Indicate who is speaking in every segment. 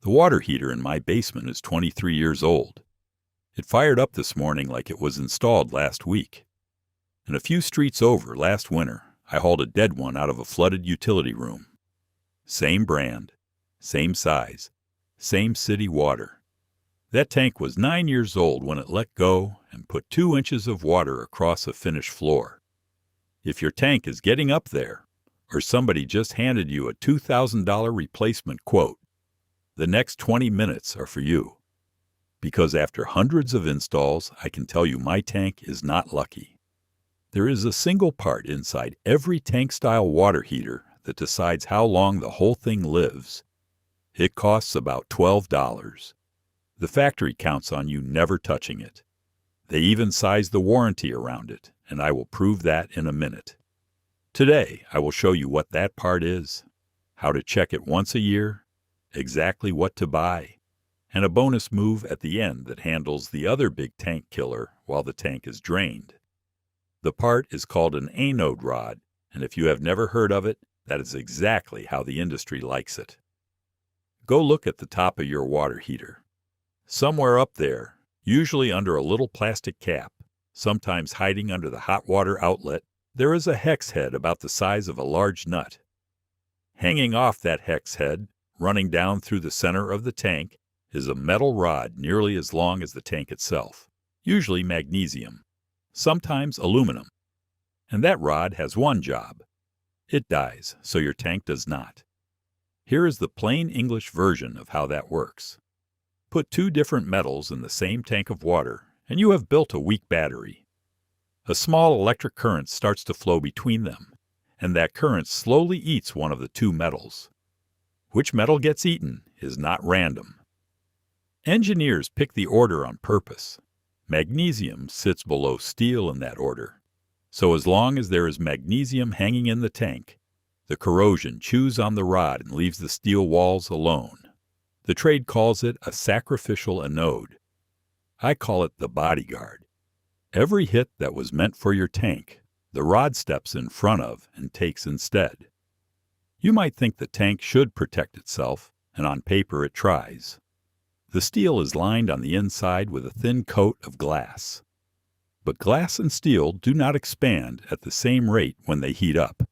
Speaker 1: The water heater in my basement is 23 years old. It fired up this morning like it was installed last week. And a few streets over last winter, I hauled a dead one out of a flooded utility room. Same brand, same size, same city water. That tank was 9 years old when it let go and put 2 inches of water across a finished floor. If your tank is getting up there, or somebody just handed you a $2,000 replacement quote, the next 20 minutes are for you. Because after hundreds of installs, I can tell you my tank is not lucky. There is a single part inside every tank-style water heater that decides how long the whole thing lives. It costs about $12. The factory counts on you never touching it. They even size the warranty around it, and I will prove that in a minute. Today, I will show you what that part is, how to check it once a year, exactly what to buy, and a bonus move at the end that handles the other big tank killer while the tank is drained. The part is called an anode rod, and if you have never heard of it, that is exactly how the industry likes it. Go look at the top of your water heater. Somewhere up there, usually under a little plastic cap, sometimes hiding under the hot water outlet, there is a hex head about the size of a large nut. Hanging off that hex head, running down through the center of the tank, is a metal rod nearly as long as the tank itself, usually magnesium, sometimes aluminum. And that rod has one job. It dies, so your tank does not. Here is the plain English version of how that works. Put 2 different metals in the same tank of water, and you have built a weak battery. A small electric current starts to flow between them, and that current slowly eats one of the 2 metals. Which metal gets eaten is not random. Engineers pick the order on purpose. Magnesium sits below steel in that order. So as long as there is magnesium hanging in the tank, the corrosion chews on the rod and leaves the steel walls alone. The trade calls it a sacrificial anode. I call it the bodyguard. Every hit that was meant for your tank, the rod steps in front of and takes instead. You might think the tank should protect itself, and on paper it tries. The steel is lined on the inside with a thin coat of glass. But glass and steel do not expand at the same rate when they heat up.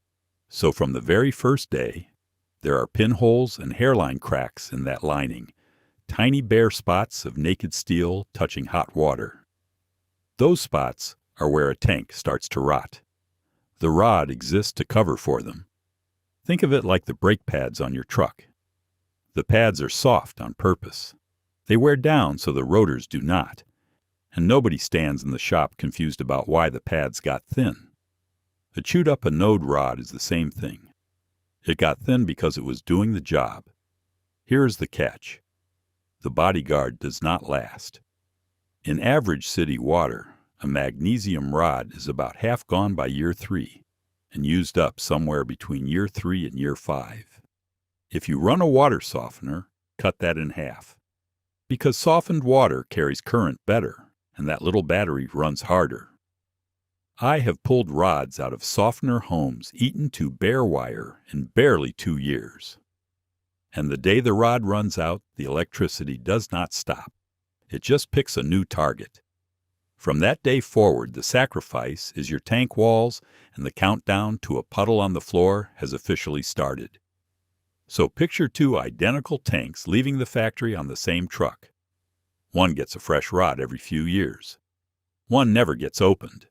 Speaker 1: So from the very first day, there are pinholes and hairline cracks in that lining, tiny bare spots of naked steel touching hot water. Those spots are where a tank starts to rot. The rod exists to cover for them. Think of it like the brake pads on your truck. The pads are soft on purpose. They wear down so the rotors do not, and nobody stands in the shop confused about why the pads got thin. A chewed-up anode rod is the same thing. It got thin because it was doing the job. Here is the catch. The bodyguard does not last. In average city water, a magnesium rod is about half gone by year 3. And used up somewhere between year 3 and year 5. If you run a water softener, cut that in half. Because softened water carries current better, and that little battery runs harder. I have pulled rods out of softener homes eaten to bare wire in barely 2 years. And the day the rod runs out, the electricity does not stop. It just picks a new target. From that day forward, the sacrifice is your tank walls, and the countdown to a puddle on the floor has officially started. So picture 2 identical tanks leaving the factory on the same truck. One gets a fresh rod every few years. One never gets opened.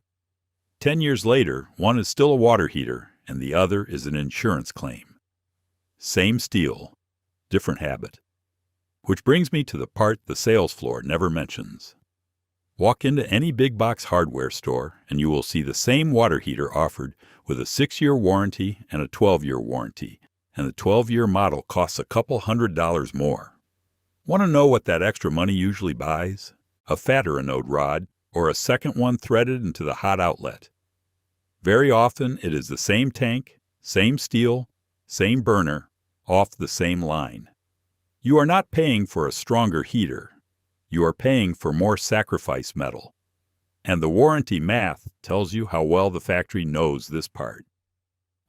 Speaker 1: 10 years later, one is still a water heater, and the other is an insurance claim. Same steel, different habit. Which brings me to the part the sales floor never mentions. Walk into any big box hardware store and you will see the same water heater offered with a 6-year warranty and a 12-year warranty, and the 12-year model costs a couple $100 more. Want to know what that extra money usually buys? A fatter anode rod or a second one threaded into the hot outlet. Very often it is the same tank, same steel, same burner, off the same line. You are not paying for a stronger heater. You are paying for more sacrifice metal. And the warranty math tells you how well the factory knows this part.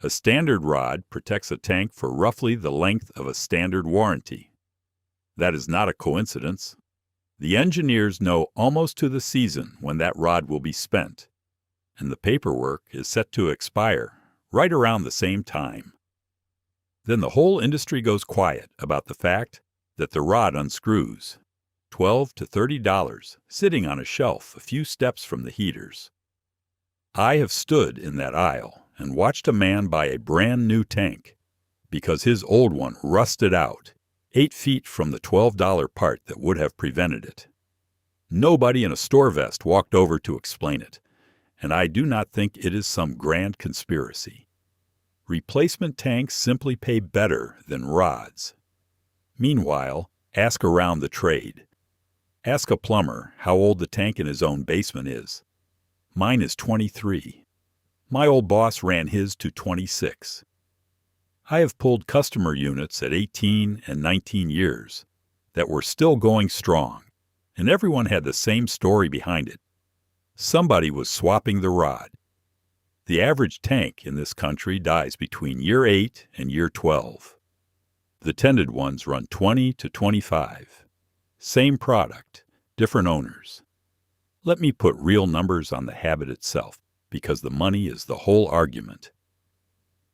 Speaker 1: A standard rod protects a tank for roughly the length of a standard warranty. That is not a coincidence. The engineers know almost to the season when that rod will be spent, and the paperwork is set to expire right around the same time. Then the whole industry goes quiet about the fact that the rod unscrews, $12 to $30, sitting on a shelf a few steps from the heaters. I have stood in that aisle and watched a man buy a brand new tank because his old one rusted out 8 feet from the $12 part that would have prevented it. Nobody in a store vest walked over to explain it, and I do not think it is some grand conspiracy. Replacement tanks simply pay better than rods. Meanwhile, ask around the trade. Ask a plumber how old the tank in his own basement is. Mine is 23. My old boss ran his to 26. I have pulled customer units at 18 and 19 years that were still going strong, and everyone had the same story behind it. Somebody was swapping the rod. The average tank in this country dies between year 8 and year 12. The tended ones run 20 to 25. Same product, different owners. Let me put real numbers on the habit itself, because the money is the whole argument.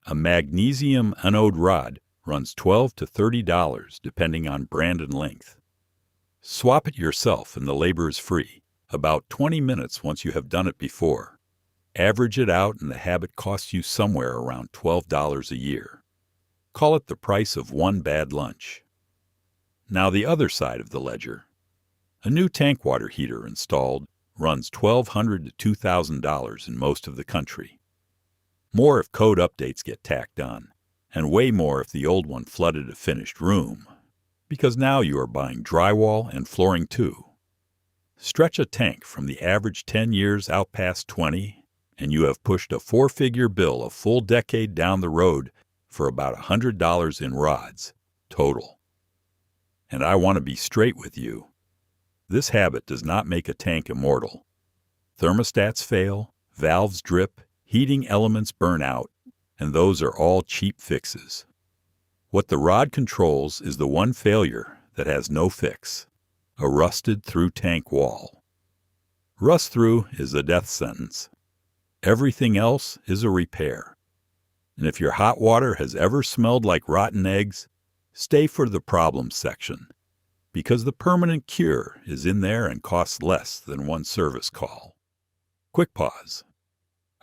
Speaker 1: A magnesium anode rod runs $12 to $30 depending on brand and length. Swap it yourself and the labor is free, about 20 minutes once you have done it before. Average it out and the habit costs you somewhere around $12 a year. Call it the price of one bad lunch. Now the other side of the ledger. A new tank water heater installed runs $1,200 to $2,000 in most of the country. More if code updates get tacked on, and way more if the old one flooded a finished room, because now you are buying drywall and flooring too. Stretch a tank from the average 10 years out past 20, and you have pushed a 4-figure bill a full decade down the road for about $100 in rods, total. And I want to be straight with you. This habit does not make a tank immortal. Thermostats fail, valves drip, heating elements burn out, and those are all cheap fixes. What the rod controls is the one failure that has no fix, a rusted-through tank wall. Rust-through is a death sentence. Everything else is a repair. And if your hot water has ever smelled like rotten eggs, stay for the problems section, because the permanent cure is in there and costs less than one service call. Quick pause.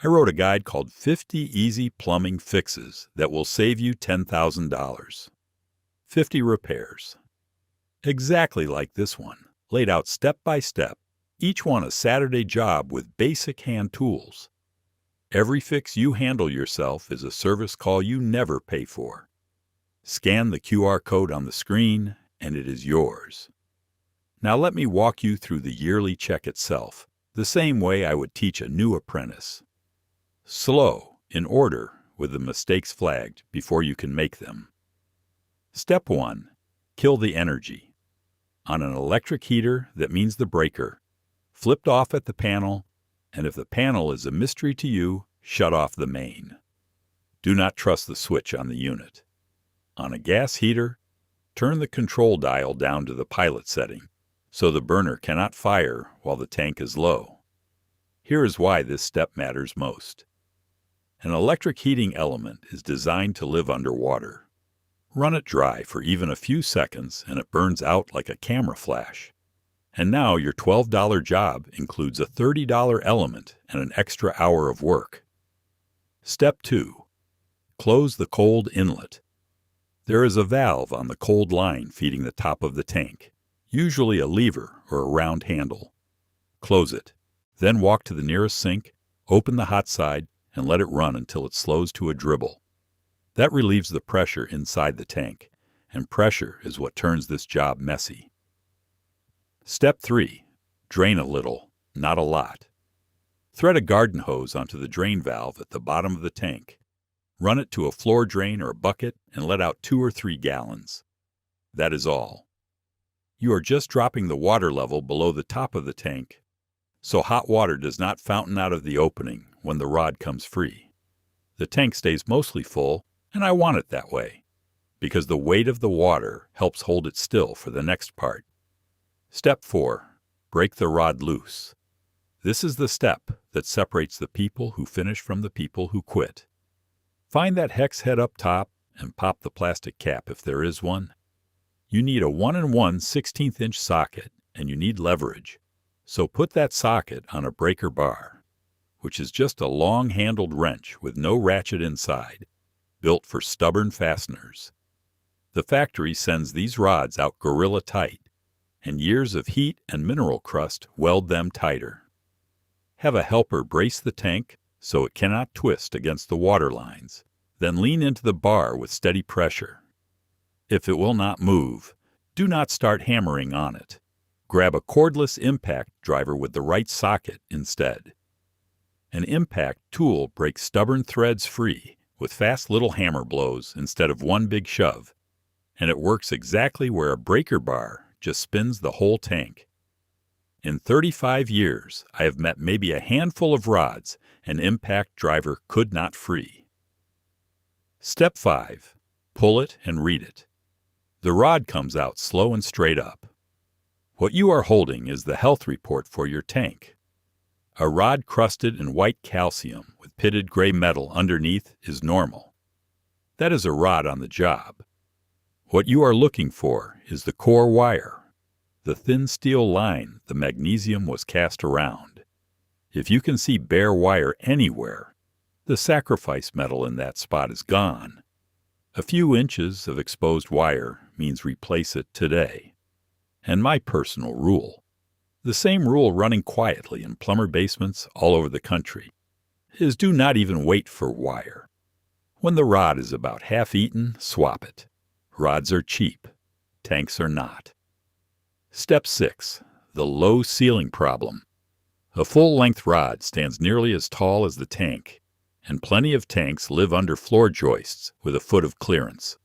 Speaker 1: I wrote a guide called 50 Easy Plumbing Fixes that will save you $10,000. 50 repairs. Exactly like this one, laid out step by step, each one a Saturday job with basic hand tools. Every fix you handle yourself is a service call you never pay for. Scan the QR code on the screen, and it is yours. Now let me walk you through the yearly check itself, the same way I would teach a new apprentice. Slow, in order, with the mistakes flagged before you can make them. Step 1. Kill the energy. On an electric heater, that means the breaker. Flipped off at the panel, and if the panel is a mystery to you, shut off the main. Do not trust the switch on the unit. On a gas heater, turn the control dial down to the pilot setting, so the burner cannot fire while the tank is low. Here is why this step matters most. An electric heating element is designed to live underwater. Run it dry for even a few seconds and it burns out like a camera flash. And now your $12 job includes a $30 element and an extra hour of work. Step 2. Close the cold inlet. There is a valve on the cold line feeding the top of the tank, usually a lever or a round handle. Close it. Then walk to the nearest sink, open the hot side, and let it run until it slows to a dribble. That relieves the pressure inside the tank, and pressure is what turns this job messy. Step 3. Drain a little, not a lot. Thread a garden hose onto the drain valve at the bottom of the tank. Run it to a floor drain or a bucket and let out 2 or 3 gallons. That is all. You are just dropping the water level below the top of the tank, so hot water does not fountain out of the opening when the rod comes free. The tank stays mostly full, and I want it that way. because the weight of the water helps hold it still for the next part. Step 4. Break the rod loose. This is the step that separates the people who finish from the people who quit. Find that hex head up top and pop the plastic cap if there is one. You need a 1 1/16" socket and you need leverage. So put that socket on a breaker bar, which is just a long-handled wrench with no ratchet inside, built for stubborn fasteners. The factory sends these rods out gorilla tight, and years of heat and mineral crust weld them tighter. Have a helper brace the tank so it cannot twist against the water lines. Then lean into the bar with steady pressure. If it will not move, do not start hammering on it. Grab a cordless impact driver with the right socket instead. An impact tool breaks stubborn threads free with fast little hammer blows instead of one big shove, and it works exactly where a breaker bar just spins the whole tank. In 35 years, I have met maybe a handful of rods an impact driver could not free. Step 5. Pull it and read it. The rod comes out slow and straight up. What you are holding is the health report for your tank. A rod crusted in white calcium with pitted gray metal underneath is normal. That is a rod on the job. What you are looking for is the core wire, the thin steel line the magnesium was cast around. If you can see bare wire anywhere, the sacrifice metal in that spot is gone. A few inches of exposed wire means replace it today. And my personal rule, the same rule running quietly in plumber basements all over the country, is do not even wait for wire. When the rod is about half eaten, swap it. Rods are cheap. Tanks are not. Step 6. The low ceiling problem. A full-length rod stands nearly as tall as the tank, and plenty of tanks live under floor joists with a foot of clearance.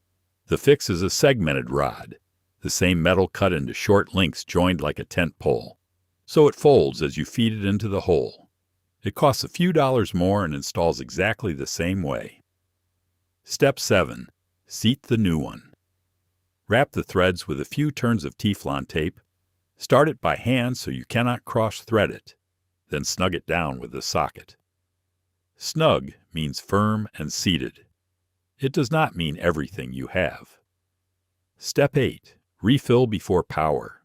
Speaker 1: The fix is a segmented rod, the same metal cut into short links joined like a tent pole, so it folds as you feed it into the hole. It costs a few dollars more and installs exactly the same way. Step 7. Seat the new one. Wrap the threads with a few turns of Teflon tape. Start it by hand so you cannot cross-thread it, then snug it down with the socket. Snug means firm and seated. It does not mean everything you have. Step 8. Refill before power.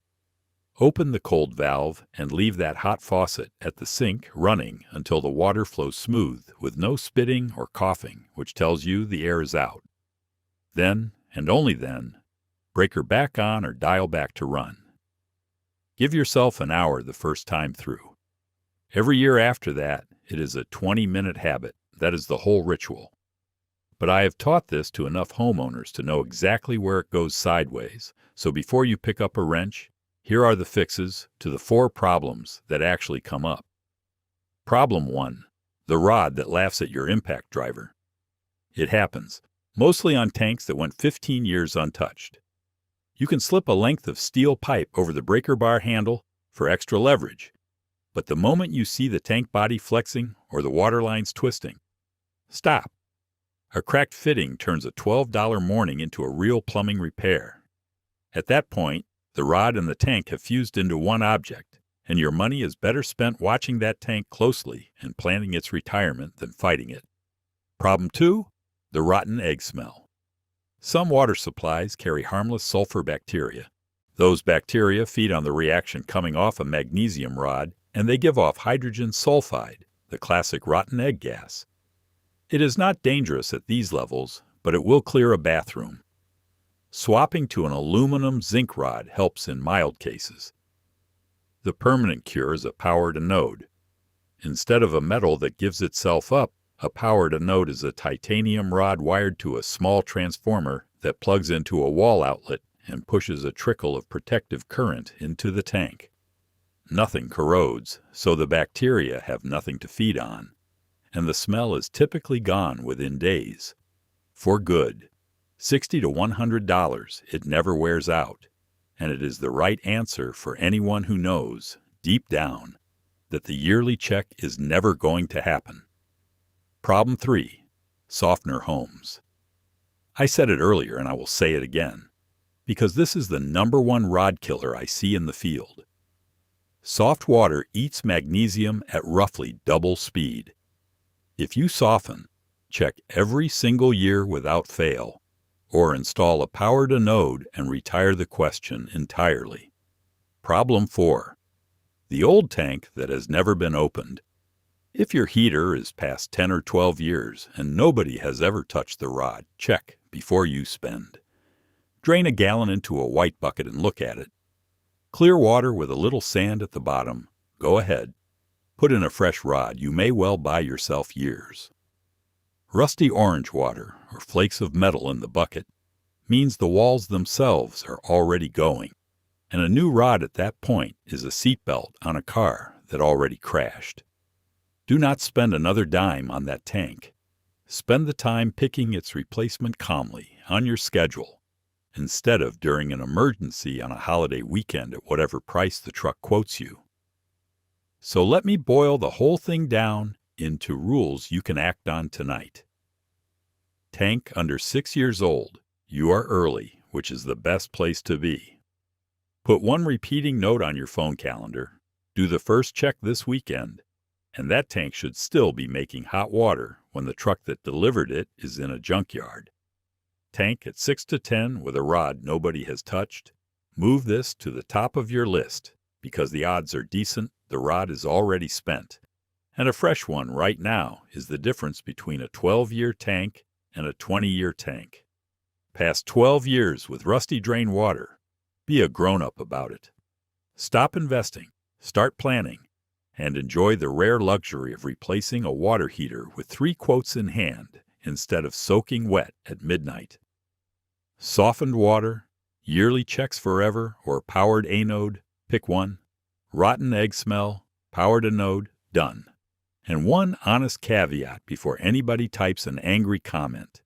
Speaker 1: Open the cold valve and leave that hot faucet at the sink running until the water flows smooth with no spitting or coughing, which tells you the air is out. Then, and only then, breaker back on or dial back to run. Give yourself an hour the first time through. Every year after that, it is a 20-minute habit. That is the whole ritual. But I have taught this to enough homeowners to know exactly where it goes sideways. So before you pick up a wrench, here are the fixes to the 4 problems that actually come up. Problem 1. The rod that laughs at your impact driver. It happens, mostly on tanks that went 15 years untouched. You can slip a length of steel pipe over the breaker bar handle for extra leverage. But the moment you see the tank body flexing or the water lines twisting, stop. A cracked fitting turns a $12 morning into a real plumbing repair. At that point, the rod and the tank have fused into one object, and your money is better spent watching that tank closely and planning its retirement than fighting it. Problem 2. The rotten egg smell. Some water supplies carry harmless sulfur bacteria. Those bacteria feed on the reaction coming off a magnesium rod, and they give off hydrogen sulfide, the classic rotten egg gas. It is not dangerous at these levels, but it will clear a bathroom. Swapping to an aluminum zinc rod helps in mild cases. The permanent cure is a powered anode. Instead of a metal that gives itself up, a powered anode is a titanium rod wired to a small transformer that plugs into a wall outlet and pushes a trickle of protective current into the tank. Nothing corrodes, so the bacteria have nothing to feed on, and the smell is typically gone within days. For good. $60 to $100, it never wears out, and it is the right answer for anyone who knows, deep down, that the yearly check is never going to happen. Problem 3. Softener homes. I said it earlier and I will say it again, because this is the #1 rod killer I see in the field. Soft water eats magnesium at roughly double speed. If you soften, check every single year without fail, or install a powered anode and retire the question entirely. Problem 4. The old tank that has never been opened. If your heater is past 10 or 12 years and nobody has ever touched the rod, check before you spend. Drain a gallon into a white bucket and look at it. Clear water with a little sand at the bottom. Go ahead. Put in a fresh rod. You may well buy yourself years. Rusty orange water, or flakes of metal in the bucket, means the walls themselves are already going, and a new rod at that point is a seatbelt on a car that already crashed. Do not spend another dime on that tank. Spend the time picking its replacement calmly on your schedule, instead of during an emergency on a holiday weekend at whatever price the truck quotes you. So let me boil the whole thing down into rules you can act on tonight. Tank under 6 years old. You are early, which is the best place to be. Put one repeating note on your phone calendar. Do the first check this weekend, and that tank should still be making hot water when the truck that delivered it is in a junkyard. Tank at 6 to 10 with a rod nobody has touched. Move this to the top of your list, because the odds are decent the rod is already spent. And a fresh one right now is the difference between a 12-year tank and a 20-year tank. Past 12 years with rusty drain water, be a grown-up about it. Stop investing, start planning, and enjoy the rare luxury of replacing a water heater with 3 quotes in hand instead of soaking wet at midnight. Softened water, yearly checks forever, or powered anode, pick one. Rotten egg smell, powered anode, done. And one honest caveat before anybody types an angry comment.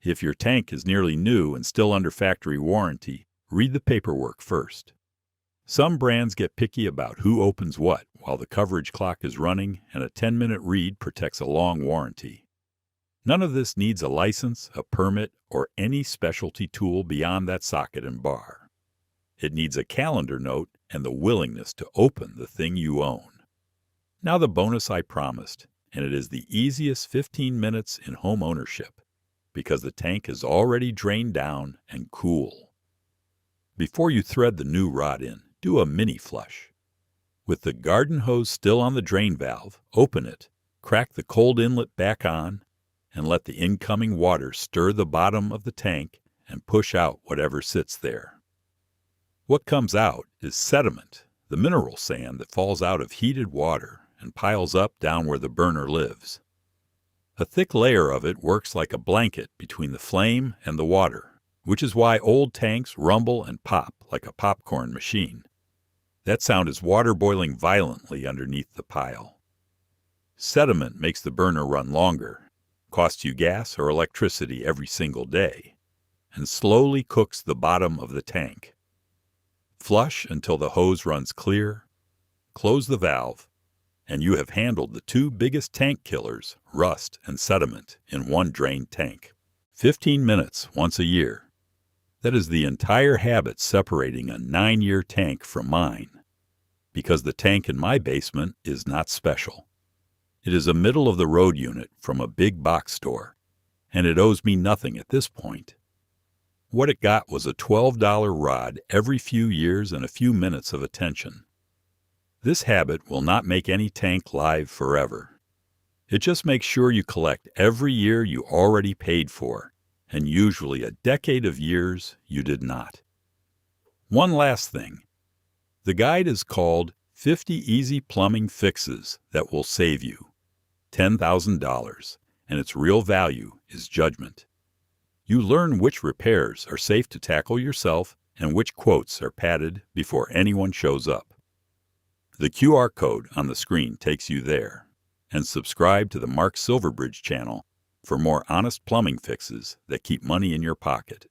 Speaker 1: If your tank is nearly new and still under factory warranty, read the paperwork first. Some brands get picky about who opens what while the coverage clock is running, and a 10-minute read protects a long warranty. None of this needs a license, a permit, or any specialty tool beyond that socket and bar. It needs a calendar note and the willingness to open the thing you own. Now the bonus I promised, and it is the easiest 15 minutes in home ownership, because the tank is already drained down and cool. Before you thread the new rod in, do a mini flush. With the garden hose still on the drain valve, open it, crack the cold inlet back on, and let the incoming water stir the bottom of the tank and push out whatever sits there. What comes out is sediment, the mineral sand that falls out of heated water and piles up down where the burner lives. A thick layer of it works like a blanket between the flame and the water, which is why old tanks rumble and pop like a popcorn machine. That sound is water boiling violently underneath the pile. Sediment makes the burner run longer, costs you gas or electricity every single day, and slowly cooks the bottom of the tank. Flush until the hose runs clear, close the valve, and you have handled the 2 biggest tank killers, rust and sediment, in one drained tank. 15 minutes once a year. That is the entire habit separating a 9-year tank from mine, because the tank in my basement is not special. It is a middle-of-the-road unit from a big box store, and it owes me nothing at this point. What it got was a $12 rod every few years and a few minutes of attention. This habit will not make any tank live forever. It just makes sure you collect every year you already paid for, and usually a decade of years you did not. One last thing. The guide is called 50 Easy Plumbing Fixes That Will Save You $10,000, and its real value is judgment. You learn which repairs are safe to tackle yourself and which quotes are padded before anyone shows up. The QR code on the screen takes you there, and subscribe to the Mark Silverbridge channel for more honest plumbing fixes that keep money in your pocket.